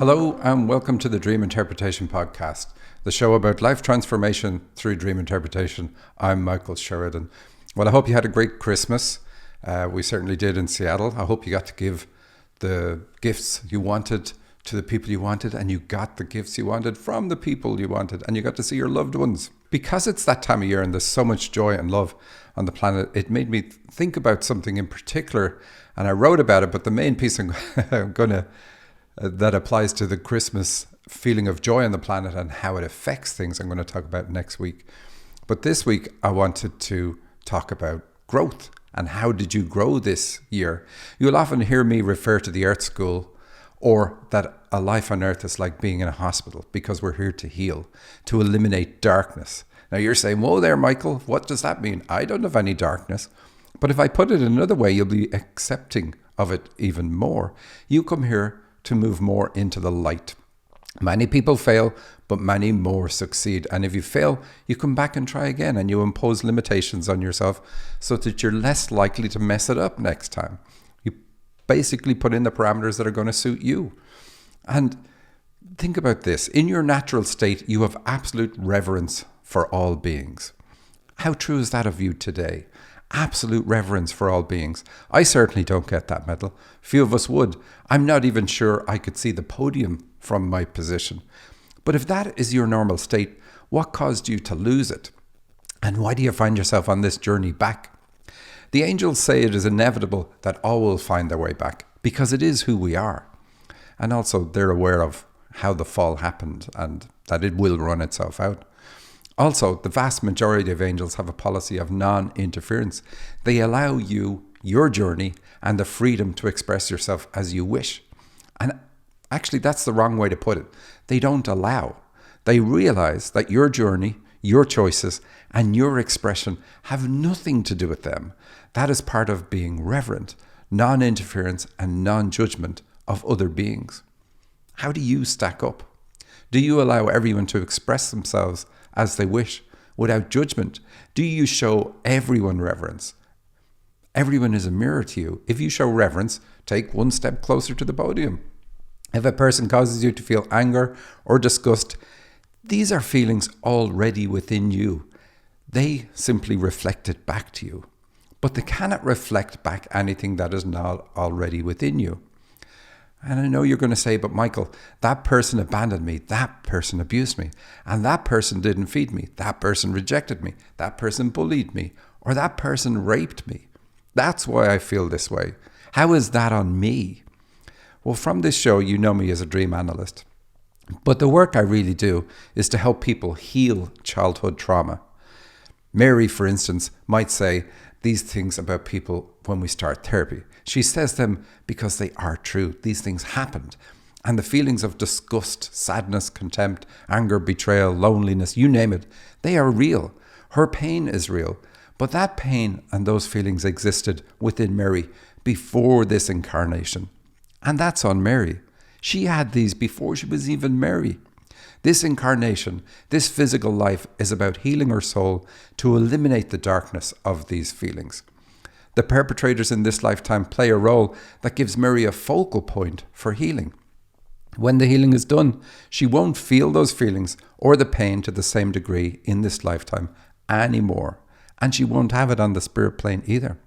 Hello and welcome to the Dream Interpretation Podcast, the show about life transformation through dream interpretation. I'm Michael Sheridan. Well, I hope you had a great Christmas. We certainly did in Seattle. I hope you got to give the gifts you wanted to the people you wanted, and you got the gifts you wanted from the people you wanted, and you got to see your loved ones. Because it's that time of year and there's so much joy and love on the planet, it made me think about something in particular, and I wrote about it, but the main piece I'm gonna that applies to the Christmas feeling of joy on the planet and how it affects things, I'm going to talk about next week. But this week, I wanted to talk about growth and how did you grow this year? You'll often hear me refer to the Earth School, or that a life on Earth is like being in a hospital because we're here to heal, to eliminate darkness. Now you're saying, whoa there, Michael, what does that mean? I don't have any darkness. But if I put it another way, you'll be accepting of it even more. You come here to move more into the light. Many people fail, but many more succeed. And if you fail, you come back and try again, and you impose limitations on yourself so that you're less likely to mess it up next time. You basically put in the parameters that are going to suit you. And think about this. In your natural state, you have absolute reverence for all beings. How true is that of you today? Absolute reverence for all beings. I certainly don't get that medal. Few of us would. I'm not even sure I could see the podium from my position. But if that is your normal state, what caused you to lose it? And why do you find yourself on this journey back? The angels say it is inevitable that all will find their way back because it is who we are. And also they're aware of how the fall happened and that it will run itself out. Also, the vast majority of angels have a policy of non-interference. They allow you your journey and the freedom to express yourself as you wish. And actually, that's the wrong way to put it. They don't allow. They realize that your journey, your choices, and your expression have nothing to do with them. That is part of being reverent, non-interference, and non-judgment of other beings. How do you stack up? Do you allow everyone to express themselves as they wish, without judgment? Do you show everyone reverence? Everyone is a mirror to you. If you show reverence, take one step closer to the podium. If a person causes you to feel anger or disgust, these are feelings already within you. They simply reflect it back to you. But they cannot reflect back anything that is not already within you. And I know you're going to say, but Michael, that person abandoned me, that person abused me, and that person didn't feed me, that person rejected me, that person bullied me, or that person raped me. That's why I feel this way. How is that on me? Well, from this show, you know me as a dream analyst. But the work I really do is to help people heal childhood trauma. Mary, for instance, might say these things about people when we start therapy. She says them because they are true. These things happened. And the feelings of disgust, sadness, contempt, anger, betrayal, loneliness, you name it, they are real. Her pain is real. But that pain and those feelings existed within Mary before this incarnation. And that's on Mary. She had these before she was even Mary. This incarnation, this physical life, is about healing her soul to eliminate the darkness of these feelings. The perpetrators in this lifetime play a role that gives Mary a focal point for healing. When the healing is done, she won't feel those feelings or the pain to the same degree in this lifetime anymore. And she won't have it on the spirit plane either.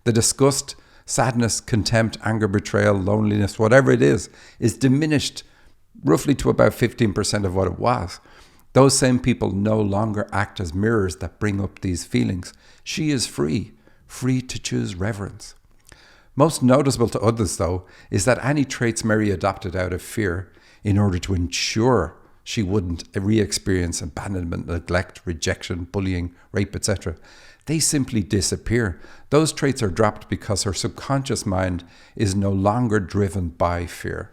The disgust, sadness, contempt, anger, betrayal, loneliness, whatever it is diminished roughly to about 15% of what it was. Those same people no longer act as mirrors that bring up these feelings. She is free to choose reverence. Most noticeable to others, though, is that any traits Mary adopted out of fear in order to ensure she wouldn't re-experience abandonment, neglect, rejection, bullying, rape, etc., they simply disappear. Those traits are dropped because her subconscious mind is no longer driven by fear.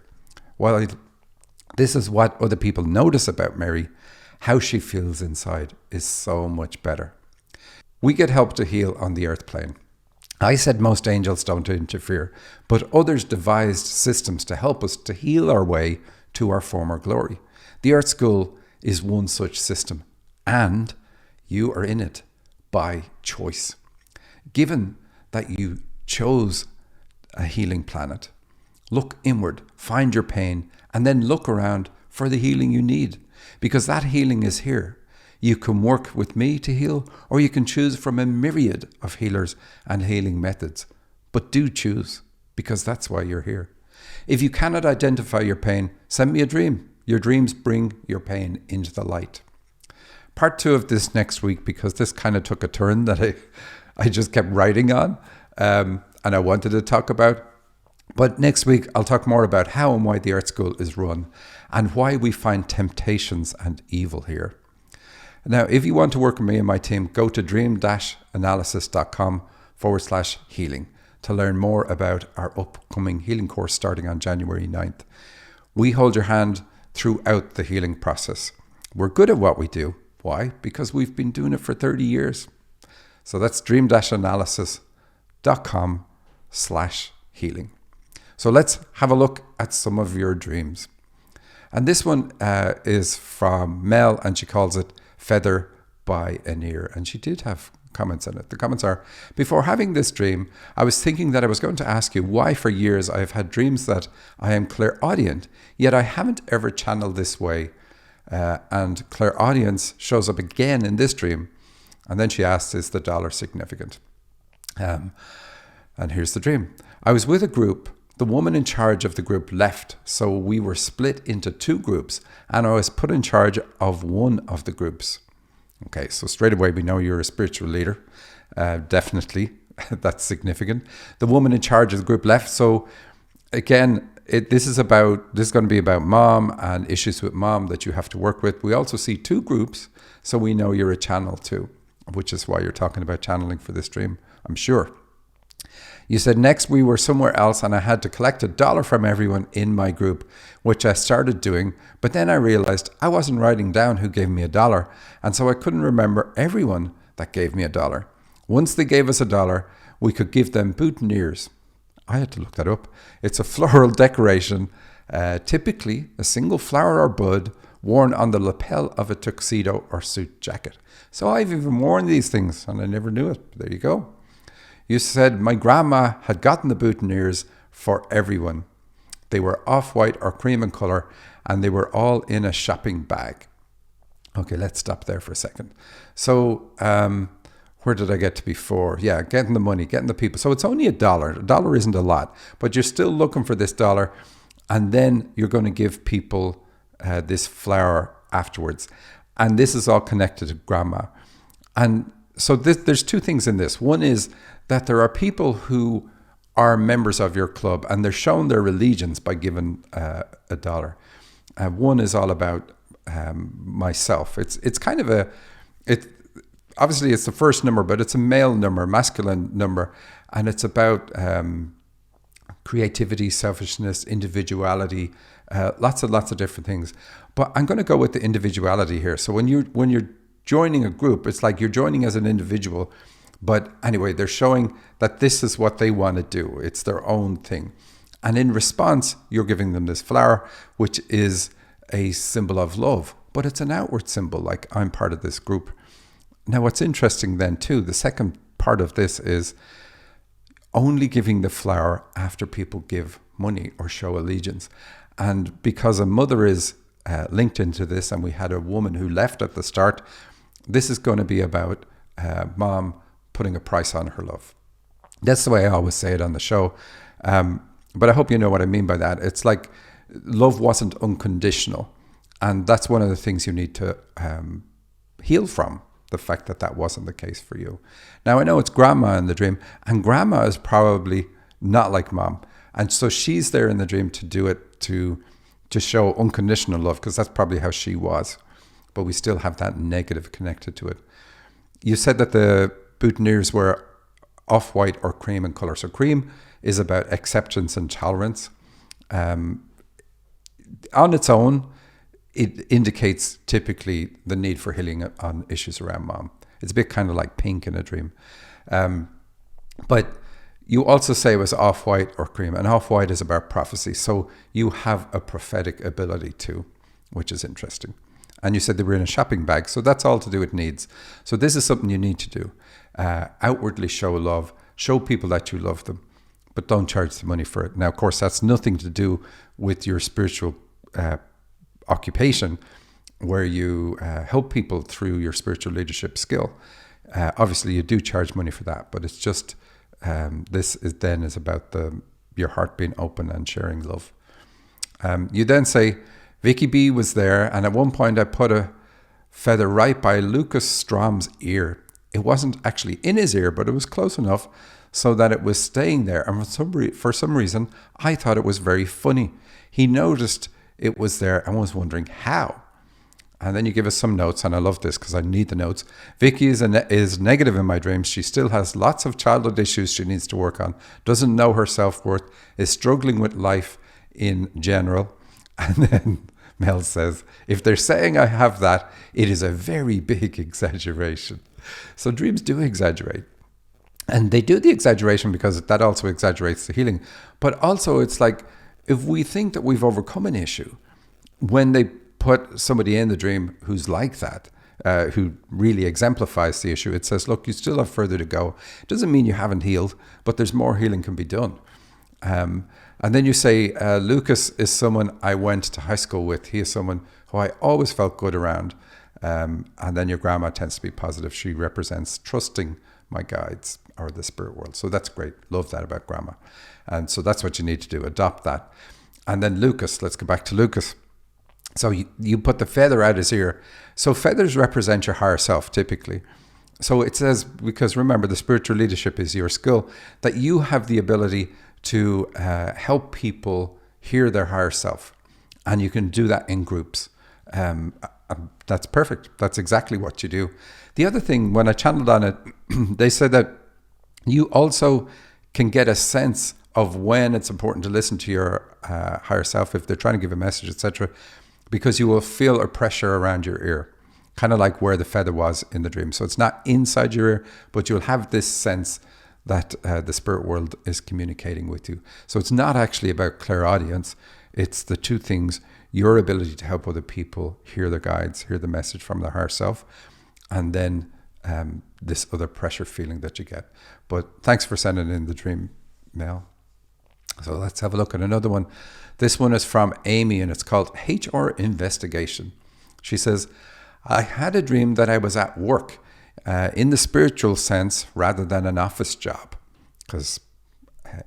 While this is what other people notice about Mary, how she feels inside is so much better. We get help to heal on the earth plane. I said most angels don't interfere, but others devised systems to help us to heal our way to our former glory. The Earth School is one such system, and you are in it by choice. Given that you chose a healing planet, look inward, find your pain, and then look around for the healing you need, because that healing is here. You can work with me to heal, or you can choose from a myriad of healers and healing methods. But do choose, because that's why you're here. If you cannot identify your pain, send me a dream. Your dreams bring your pain into the light. Part 2 of this next week, because this kind of took a turn that I just kept writing on, and I wanted to talk about. But next week, I'll talk more about how and why the Art School is run and why we find temptations and evil here. Now, if you want to work with me and my team, go to dream-analysis.com/healing to learn more about our upcoming healing course starting on January 9th. We hold your hand throughout the healing process. We're good at what we do. Why? Because we've been doing it for 30 years. So that's dream-analysis.com/healing. So let's have a look at some of your dreams. And this one is from Mel, and she calls it Feather by an Ear. And she did have comments in it. The comments are, before having this dream, I was thinking that I was going to ask you why for years I have had dreams that I am clairaudient, yet I haven't ever channeled this way. And clairaudience shows up again in this dream. And then she asks, is the dollar significant? And here's the dream. I was with a group. The woman in charge of the group left, so we were split into 2 groups, and I was put in charge of one of the groups. Okay, so straight away we know you're a spiritual leader. Definitely, that's significant. The woman in charge of the group left, so again, this is going to be about mom and issues with mom that you have to work with. We also see 2 groups, so we know you're a channel too, which is why you're talking about channeling for this dream, I'm sure. You said, next we were somewhere else and I had to collect $1 from everyone in my group, which I started doing, but then I realized I wasn't writing down who gave me $1, and so I couldn't remember everyone that gave me $1. Once they gave us $1, we could give them boutonnieres. I had to look that up. It's a floral decoration, typically a single flower or bud worn on the lapel of a tuxedo or suit jacket. So I've even worn these things and I never knew it. There you go. You said, my grandma had gotten the boutonnieres for everyone. They were off-white or cream in colour, and they were all in a shopping bag. Okay, let's stop there for a second. So, where did I get to before? Yeah, getting the money, getting the people. So it's only $1. $1 isn't a lot, but you're still looking for this $1, and then you're going to give people this flower afterwards. And this is all connected to grandma. And so there's 2 things in this. One is that there are people who are members of your club and they're shown their allegiance by giving $1. One is all about myself. It's kind of obviously it's the first number, but it's a male number, masculine number, and it's about creativity, selfishness, individuality, lots of different things. But I'm going to go with the individuality here. So when you're joining a group, it's like you're joining as an individual. But anyway, they're showing that this is what they want to do. It's their own thing. And in response, you're giving them this flower, which is a symbol of love. But it's an outward symbol, like I'm part of this group. Now, what's interesting then too, the second part of this is only giving the flower after people give money or show allegiance. And because a mother is linked into this, and we had a woman who left at the start, this is going to be about mom putting a price on her love. That's the way I always say it on the show. But I hope you know what I mean by that. It's like love wasn't unconditional. And that's one of the things you need to heal from, the fact that that wasn't the case for you. Now, I know it's grandma in the dream, and grandma is probably not like mom. And so she's there in the dream to do it, to show unconditional love, because that's probably how she was. But we still have that negative connected to it. You said that the boutonnieres were off-white or cream in colour. So cream is about acceptance and tolerance. On its own, it indicates typically the need for healing on issues around mom. It's a bit kind of like pink in a dream. But you also say it was off-white or cream, and off-white is about prophecy. So you have a prophetic ability too, which is interesting. And you said they were in a shopping bag. So that's all to do with needs. So this is something you need to do. Outwardly show love, show people that you love them, but don't charge the money for it. Now, of course, that's nothing to do with your spiritual occupation where you help people through your spiritual leadership skill. Obviously, you do charge money for that, but it's just this is about your heart being open and sharing love. You then say, Vicky B was there, and at one point I put a feather right by Lucas Strom's ear. It wasn't actually in his ear, but it was close enough so that it was staying there. And for some reason, I thought it was very funny. He noticed it was there and was wondering how. And then you give us some notes, and I love this because I need the notes. Vicky is negative in my dreams. She still has lots of childhood issues she needs to work on, doesn't know her self-worth, is struggling with life in general. And then Mel says, if they're saying I have that, it is a very big exaggeration. So dreams do exaggerate. And they do the exaggeration because that also exaggerates the healing. But also it's like, if we think that we've overcome an issue, when they put somebody in the dream who's like that, who really exemplifies the issue, it says, look, you still have further to go. It doesn't mean you haven't healed, but there's more healing can be done. And then you say, Lucas is someone I went to high school with. He is someone who I always felt good around. And then your grandma tends to be positive. She represents trusting my guides or the spirit world. So that's great. Love that about grandma. And so that's what you need to do. Adopt that. And then Lucas, let's go back to Lucas. So you put the feather out his ear. So feathers represent your higher self typically. So it says, because remember, the spiritual leadership is your skill, that you have the ability to help people hear their higher self. And you can do that in groups. That's perfect. That's exactly what you do. The other thing, when I channeled on it, they said that you also can get a sense of when it's important to listen to your higher self, if they're trying to give a message, etc., because you will feel a pressure around your ear, kind of like where the feather was in the dream. So it's not inside your ear, but you'll have this sense that the spirit world is communicating with you. So it's not actually about clairaudience. It's the two things: your ability to help other people hear their guides, hear the message from their higher self, and then this other pressure feeling that you get. But thanks for sending in the dream, Mel. So let's have a look at another one. This one is from Amy, and it's called HR Investigation. She says, I had a dream that I was at work in the spiritual sense rather than an office job, because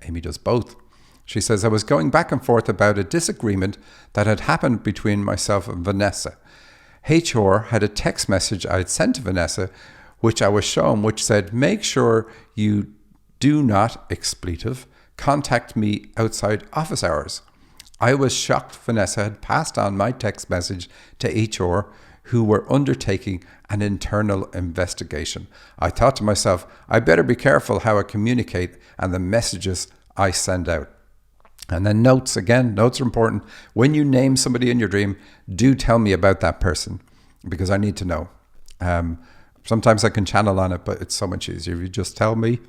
Amy does both. She says, I was going back and forth about a disagreement that had happened between myself and Vanessa. HR had a text message I had sent to Vanessa, which I was shown, which said, make sure you do not, expletive, contact me outside office hours. I was shocked Vanessa had passed on my text message to HR, who were undertaking an internal investigation. I thought to myself, I better be careful how I communicate and the messages I send out. And then notes, again, notes are important. When you name somebody in your dream, do tell me about that person, because I need to know. Sometimes I can channel on it, but it's so much easier if you just tell me.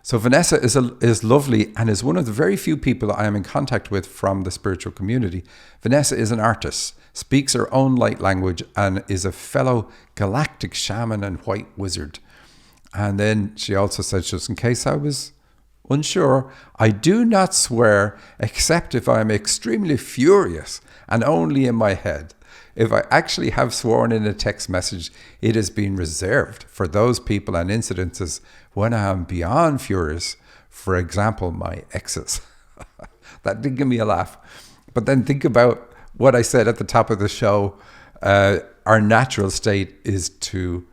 So Vanessa is lovely and is one of the very few people I am in contact with from the spiritual community. Vanessa is an artist, speaks her own light language, and is a fellow galactic shaman and white wizard. And then she also said, just in case I was unsure, I do not swear except if I am extremely furious and only in my head. If I actually have sworn in a text message, it has been reserved for those people and incidences when I am beyond furious. For example, my exes. That did give me a laugh. But then think about what I said at the top of the show. Our natural state is to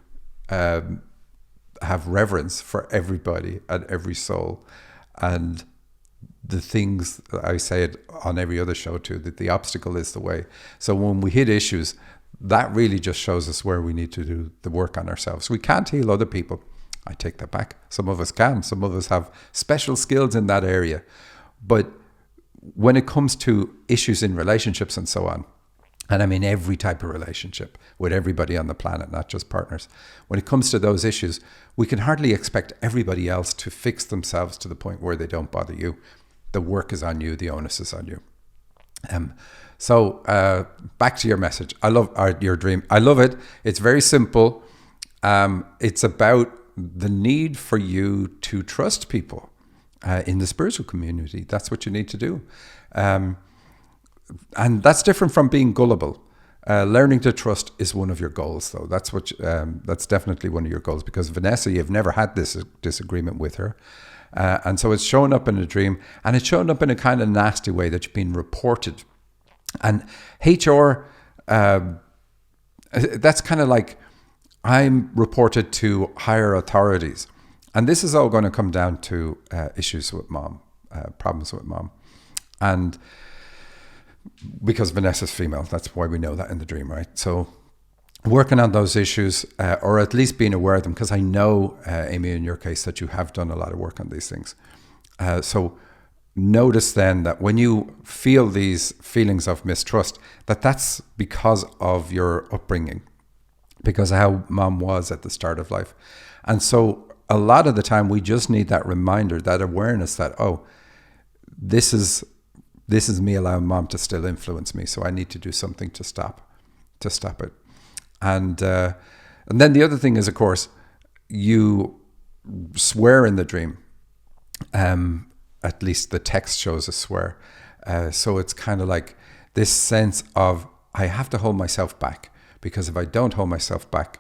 have reverence for everybody and every soul. And the things, I say it on every other show too, that the obstacle is the way. So when we hit issues, that really just shows us where we need to do the work on ourselves. We can't heal other people. I take that back. Some of us can. Some of us have special skills in that area. But when it comes to issues in relationships and so on, and I mean every type of relationship with everybody on the planet, not just partners. When it comes to those issues, we can hardly expect everybody else to fix themselves to the point where they don't bother you. The work is on you. The onus is on you. So back to your message. I love your dream. I love it. It's very simple. It's about the need for you to trust people in the spiritual community. That's what you need to do. And that's different from being gullible. Learning to trust is one of your goals, though. That's definitely one of your goals, because Vanessa, you've never had this disagreement with her. And so it's shown up in a dream, and it's shown up in a kind of nasty way that you've been reported. And HR, that's kind of like, I'm reported to higher authorities. And this is all going to come down to issues with mom, problems with mom. And because Vanessa's female, that's why we know that in the dream, right? So working on those issues, or at least being aware of them, because I know, Amy, in your case, that you have done a lot of work on these things. So notice then that when you feel these feelings of mistrust, that's because of your upbringing, because of how mom was at the start of life. And so a lot of the time we just need that reminder, that awareness that, oh, this is me allowing mom to still influence me. So I need to do something to stop it. And then the other thing is, of course, you swear in the dream. At least the text shows a swear. So it's kind of like this sense of, I have to hold myself back, because if I don't hold myself back,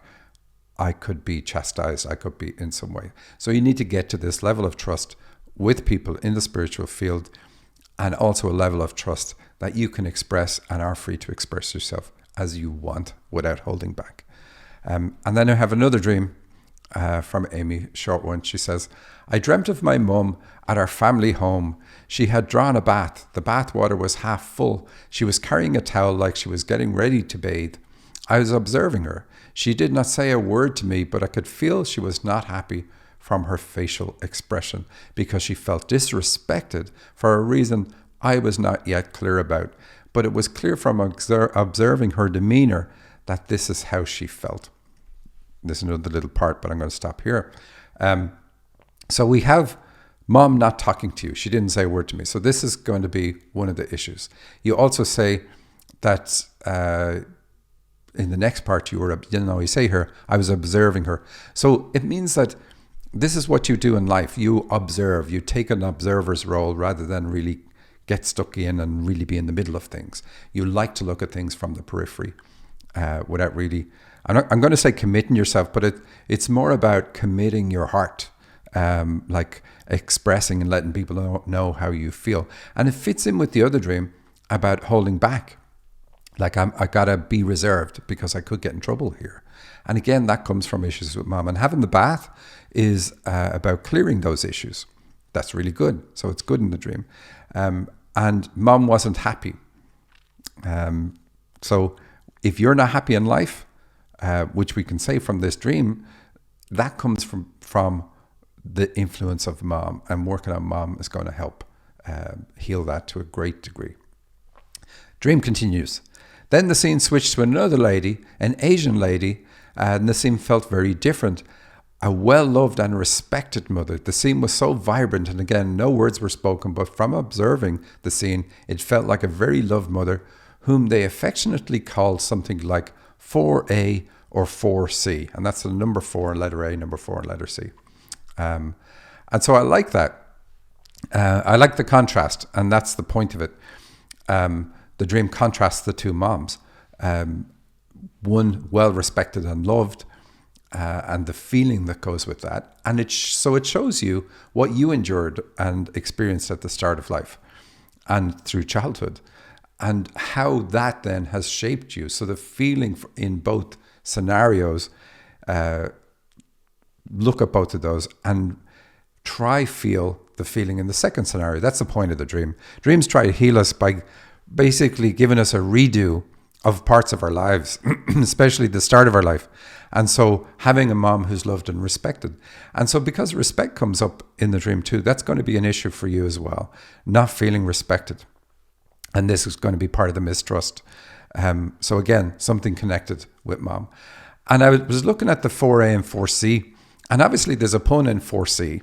I could be chastised. I could be in some way. So you need to get to this level of trust with people in the spiritual field, and also a level of trust that you can express and are free to express yourself as you want without holding back. And then I have another dream from Amy, short one. She says, I dreamt of my mum at our family home. She had drawn a bath. The bath water was half full. She was carrying a towel like she was getting ready to bathe. I was observing her. She did not say a word to me, but I could feel she was not happy from her facial expression, because she felt disrespected for a reason I was not yet clear about. But it was clear from observing her demeanor that this is how she felt. There's another little part, but I'm going to stop here. So we have mom not talking to you. She didn't say a word to me. So this is going to be one of the issues. You also say that in the next part, you say her, I was observing her. So it means that this is what you do in life. You observe. You take an observer's role rather than really get stuck in and really be in the middle of things. You like to look at things from the periphery without really, I'm going to say committing yourself, but it's more about committing your heart, like expressing and letting people know how you feel. And it fits in with the other dream about holding back. Like I gotta be reserved because I could get in trouble here. And again, that comes from issues with mom. And having the bath is about clearing those issues. That's really good. So it's good in the dream. And mom wasn't happy. So if you're not happy in life, which we can say from this dream, that comes from the influence of mom. And working on mom is going to help heal that to a great degree. Dream continues. Then the scene switched to another lady, an Asian lady, and the scene felt very different. A well-loved and respected mother. The scene was so vibrant, and again, no words were spoken, but from observing the scene, it felt like a very loved mother, whom they affectionately called something like 4A or 4C. And that's the number 4 in letter A, number 4 in letter C. And so I like that. I like the contrast, and that's the point of it. The dream contrasts the two moms. One well-respected and loved, and the feeling that goes with that. And it shows you what you endured and experienced at the start of life and through childhood, and how that then has shaped you. So the feeling in both scenarios, look at both of those and feel the feeling in the second scenario. That's the point of the dream. Dreams try to heal us by basically giving us a redo of parts of our lives, especially the start of our life. And so having a mom who's loved and respected. And so because respect comes up in the dream too, that's going to be an issue for you as well. Not feeling respected. And this is going to be part of the mistrust. So again, something connected with mom. And I was looking at the 4A and 4C, and obviously there's a pun in 4C.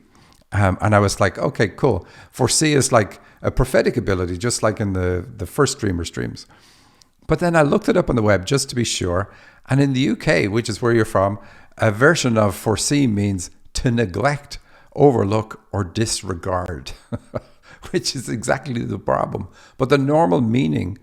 And I was like, okay, cool. 4C is like a prophetic ability, just like in the first dreamer's dreams. But then I looked it up on the web just to be sure. And in the UK, which is where you're from, a version of 4C means to neglect, overlook, or disregard, which is exactly the problem. But the normal meaning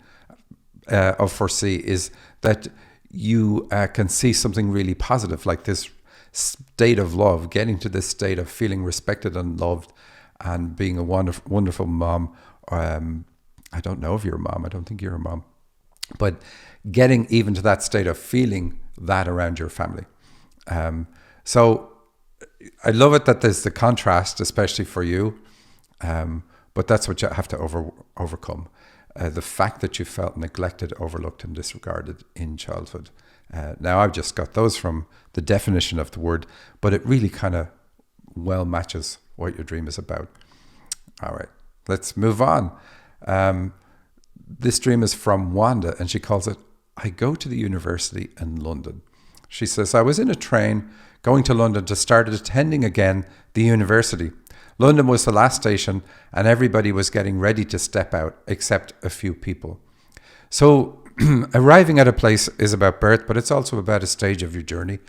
of foresee is that you can see something really positive, like this state of love, getting to this state of feeling respected and loved and being a wonderful, wonderful mom. I don't know if you're a mom. I don't think you're a mom. But getting even to that state of feeling that around your family. So I love it that there's the contrast, especially for you. But that's what you have to overcome. The fact that you felt neglected, overlooked, and disregarded in childhood. Now, I've just got those from the definition of the word, but it really kind of well matches what your dream is about. All right, let's move on. This dream is from Wanda, and she calls it, I go to the university in London. She says, I was in a train going to London to start attending again the university. London was the last station, and everybody was getting ready to step out, except a few people. So arriving at a place is about birth, but it's also about a stage of your journey.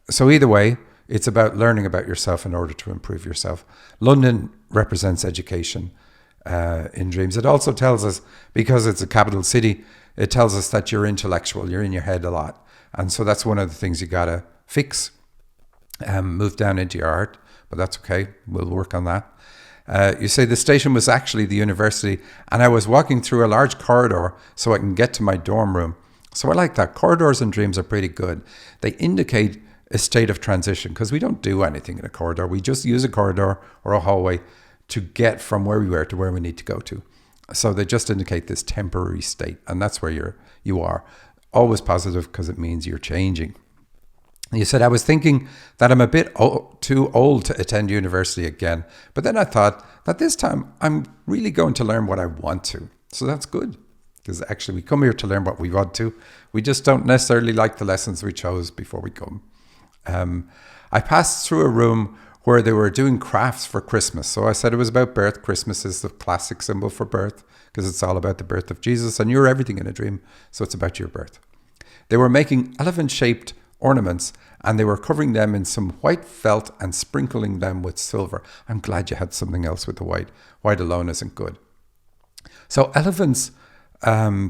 So either way, it's about learning about yourself in order to improve yourself. London represents education in dreams. It also tells us, because it's a capital city, it tells us that you're intellectual, you're in your head a lot. And so that's one of the things you got to fix, move down into your heart, but that's okay. We'll work on that. You say the station was actually the university, and I was walking through a large corridor so I can get to my dorm room. So I like that. Corridors and dreams are pretty good. They indicate a state of transition, because we don't do anything in a corridor. We just use a corridor or a hallway to get from where we were to where we need to go to. So they just indicate this temporary state, and that's where you are. Always positive, because it means you're changing. You said, I was thinking that I'm a bit too old to attend university again. But then I thought that this time I'm really going to learn what I want to. So that's good, because actually we come here to learn what we want to. We just don't necessarily like the lessons we chose before we come. I passed through a room where they were doing crafts for Christmas. So I said it was about birth. Christmas is the classic symbol for birth, because it's all about the birth of Jesus, and you're everything in a dream. So it's about your birth. They were making elephant-shaped ornaments, and they were covering them in some white felt and sprinkling them with silver. I'm glad you had something else with the white. White alone isn't good. So elephants are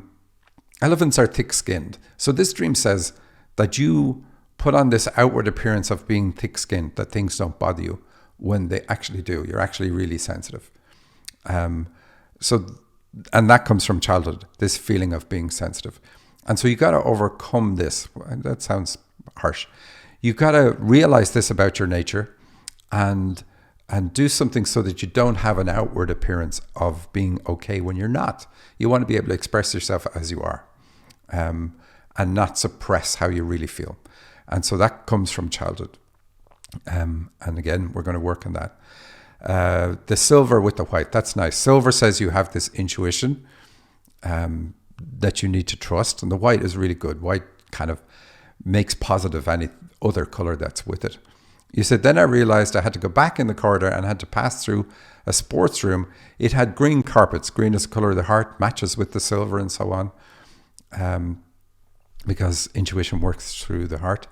thick-skinned. So this dream says that you put on this outward appearance of being thick-skinned, that things don't bother you, when they actually do. You're actually really sensitive. And that comes from childhood, this feeling of being sensitive. And so you got to overcome this. That sounds harsh. You've got to realize this about your nature and do something so that you don't have an outward appearance of being okay when you're not. You want to be able to express yourself as you are, and not suppress how you really feel. And so that comes from childhood. And again, we're going to work on that. The silver with the white, that's nice. Silver says you have this intuition that you need to trust. And the white is really good. White kind of makes positive any other color that's with it. You said, then I realized I had to go back in the corridor and had to pass through a sports room. It had green carpets. Green is the color of the heart, matches with the silver and so on. Because intuition works through the heart.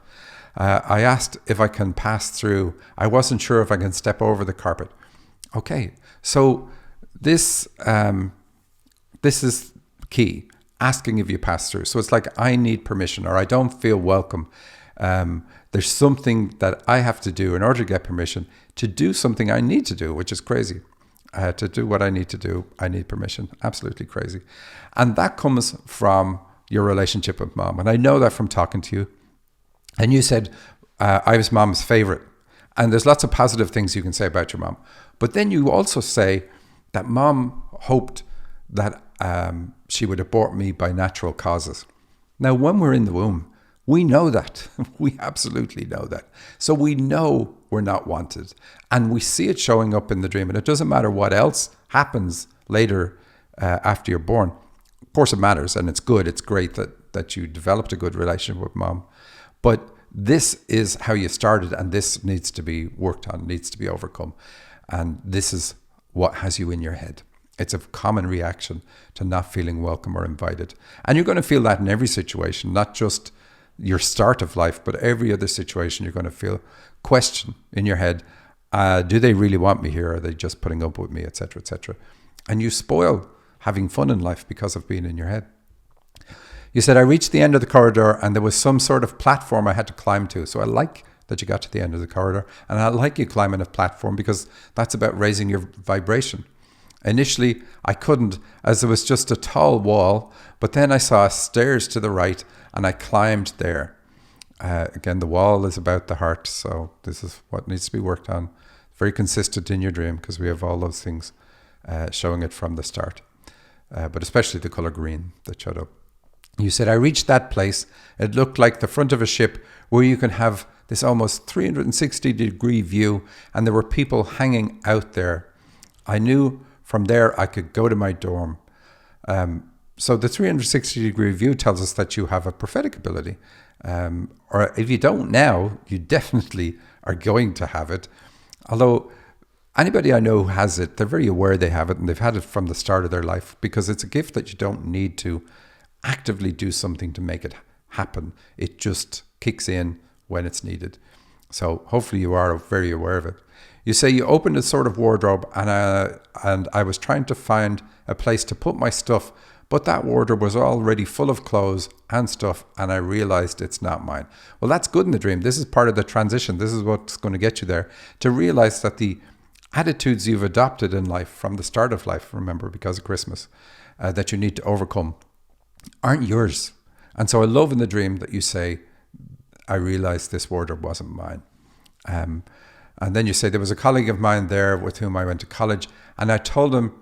I asked if I can pass through. I wasn't sure if I can step over the carpet. Okay, so this is key. Asking if you pass through. So it's like, I need permission, or I don't feel welcome. There's something that I have to do in order to get permission to do something I need to do, which is crazy. To do what I need to do, I need permission. Absolutely crazy. And that comes from your relationship with mom. And I know that from talking to you. And you said, I was mom's favorite. And there's lots of positive things you can say about your mom. But then you also say that mom hoped that she would abort me by natural causes. Now, when we're in the womb, we know that. We absolutely know that. So we know we're not wanted. And we see it showing up in the dream. And it doesn't matter what else happens later after you're born. Of course, it matters, and it's good. It's great that you developed a good relationship with mom. But this is how you started, and this needs to be worked on, needs to be overcome. And this is what has you in your head. It's a common reaction to not feeling welcome or invited. And you're going to feel that in every situation, not just your start of life, but every other situation. You're going to feel question in your head. Do they really want me here? Are they just putting up with me, etc., etc.? And you spoil having fun in life because of being in your head. You said, I reached the end of the corridor and there was some sort of platform I had to climb to. So I like that you got to the end of the corridor, and I like you climbing a platform because that's about raising your vibration. Initially, I couldn't, as there was just a tall wall, but then I saw stairs to the right and I climbed there. Again, the wall is about the heart, so this is what needs to be worked on. Very consistent in your dream because we have all those things showing it from the start, but especially the color green that showed up. You said, I reached that place. It looked like the front of a ship where you can have this almost 360-degree view, and there were people hanging out there. I knew from there I could go to my dorm. So the 360-degree view tells us that you have a prophetic ability. Or if you don't now, you definitely are going to have it. Although anybody I know who has it, they're very aware they have it, and they've had it from the start of their life, because it's a gift that you don't need to actively do something to make it happen. It just kicks in when it's needed. So hopefully you are very aware of it. You say you opened a sort of wardrobe, and I was trying to find a place to put my stuff, but that wardrobe was already full of clothes and stuff, and I realized it's not mine. Well, that's good in the dream. This is part of the transition. This is what's going to get you there, to realize that the attitudes you've adopted in life from the start of life, remember, because of Christmas, that you need to overcome, aren't yours. And so I love in the dream that you say, I realized this wardrobe wasn't mine. And then you say, there was a colleague of mine there with whom I went to college, and I told him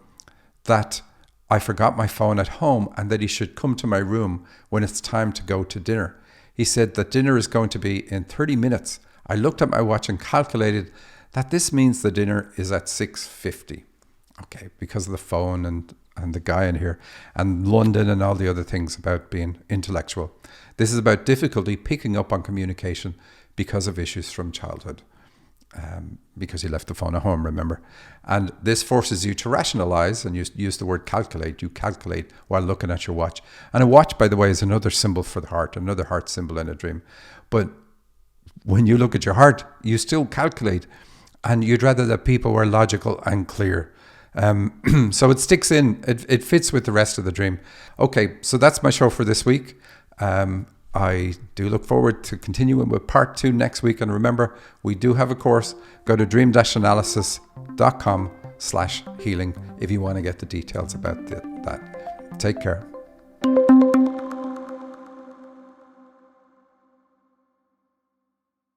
that I forgot my phone at home and that he should come to my room when it's time to go to dinner. He said that dinner is going to be in 30 minutes. I looked at my watch and calculated that this means the dinner is at 6:50. Okay, because of the phone and the guy in here and London and all the other things about being intellectual. This is about difficulty picking up on communication because of issues from childhood. Because he left the phone at home, remember? And this forces you to rationalize, and you use the word calculate. You calculate while looking at your watch. And a watch, by the way, is another symbol for the heart, another heart symbol in a dream. But when you look at your heart, you still calculate, and you'd rather that people were logical and clear. So it sticks in, it fits with the rest of the dream. Okay, so that's my show for this week. I do look forward to continuing with part 2 next week. And remember, we do have a course. Go to dream-analysis.com/healing if you want to get the details about that. Take care.